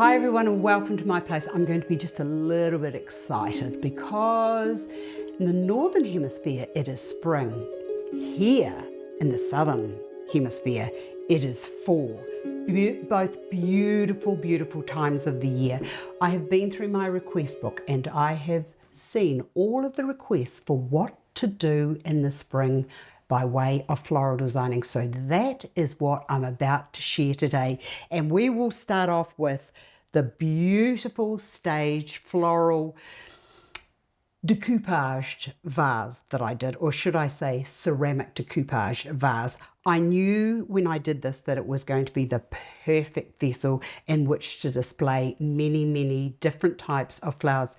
Hi everyone and welcome to my place. I'm going to be just a little bit excited because in the Northern Hemisphere it is spring. Here in the Southern Hemisphere it is fall. Both beautiful, beautiful times of the year. I have been through my request book and I have seen all of the requests for what to do in the spring by way of floral designing. So that is what I'm about to share today. And we will start off with the beautiful staged floral decoupaged vase that I did, or should I say ceramic decoupaged vase. I knew when I did this that it was going to be the perfect vessel in which to display many, many different types of flowers.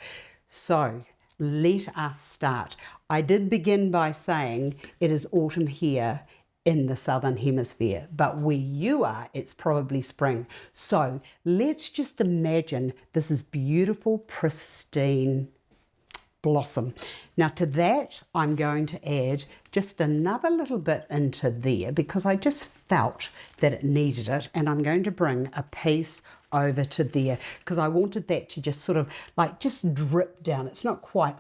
So let us start. I did begin by saying it is autumn here in the Southern Hemisphere, but where you are, it's probably spring. So let's just imagine this is beautiful, pristine blossom. Now to that, I'm going to add just another little bit into there because I just felt that it needed it, and I'm going to bring a piece over to there because I wanted that to just sort of like just drip down. It's not quite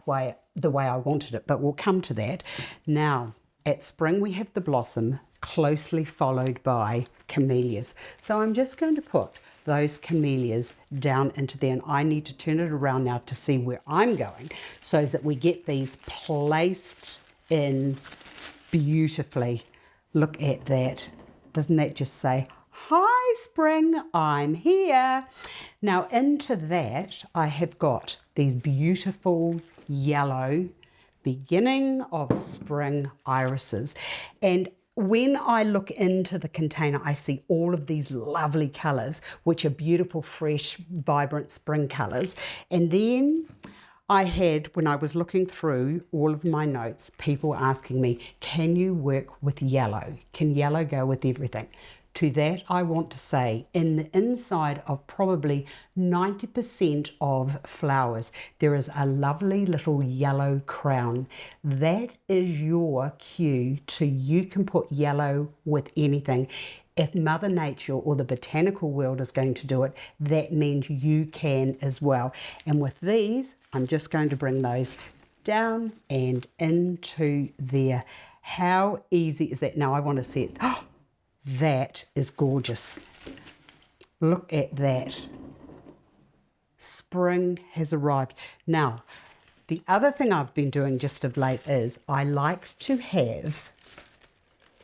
the way I wanted it, but we'll come to that. Now, at spring we have the blossom closely followed by camellias. So I'm just going to put those camellias down into there, and I need to turn it around now to see where I'm going so that we get these placed in beautifully. Look at that. Doesn't that just say, hi spring, I'm here. Now into that I have got these beautiful yellow beginning of spring irises, and when I look into the container, I see all of these lovely colours, which are beautiful, fresh, vibrant spring colours. And then I had, when I was looking through all of my notes, people asking me, can you work with yellow? Can yellow go with everything? To that, I want to say, in the inside of probably 90% of flowers, there is a lovely little yellow crown. That is your cue to you can put yellow with anything. If Mother Nature or the botanical world is going to do it, that means you can as well. And with these, I'm just going to bring those down and into there. How easy is that? Now I want to see it. Oh, that is gorgeous. Look at that. Spring has arrived. Now, the other thing I've been doing just of late is I like to have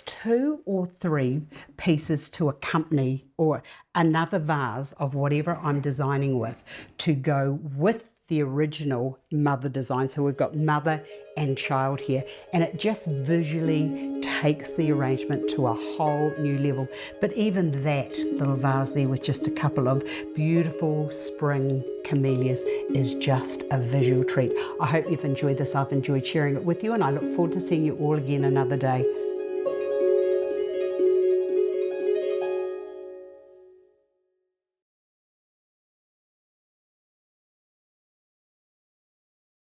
2 or 3 pieces to accompany, or another vase of whatever I'm designing with, to go with the original mother design. So we've got mother and child here, and it just visually takes the arrangement to a whole new level. But even that little vase there with just a couple of beautiful spring camellias is just a visual treat. I hope you've enjoyed this. I've enjoyed sharing it with you, and I look forward to seeing you all again another day.